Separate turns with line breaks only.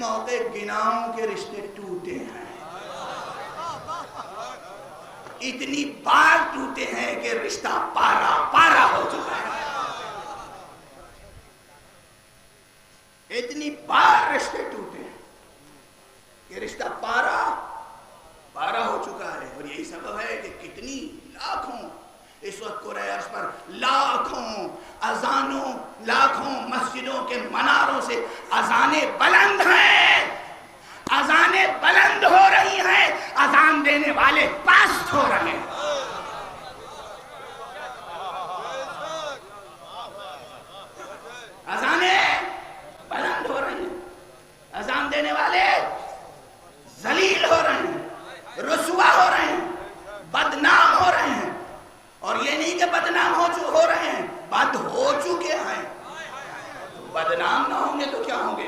موقع گناہوں کے رشتے ٹوٹے ہیں، اتنی بار ٹوٹے ہیں کہ رشتہ پارا پارا ہو چکا ہے۔ اتنی بار رشتے ٹوٹے ہیں کہ رشتہ پارا پارا ہو چکا ہے، اور یہی سبب ہے کہ کتنی لاکھوں اس وقت قرآن عرض پر لاکھوں اذانوں، لاکھوں مسجدوں کے مناروں سے اذانیں بلند ہیں، اذانیں بلند ہو رہی ہیں، اذان دینے والے پست ہو رہے ہیں۔ اذانیں بلند ہو رہی ہیں، اذان دینے والے ذلیل ہو رہے ہیں، رسوا ہو رہے ہیں، بدنام ہو رہے ہیں، اور یہ نہیں کہ بدنام ہو رہے ہیں، بد ہو چکے ہیں۔ بدنام نہ ہوں گے تو کیا ہوں گے؟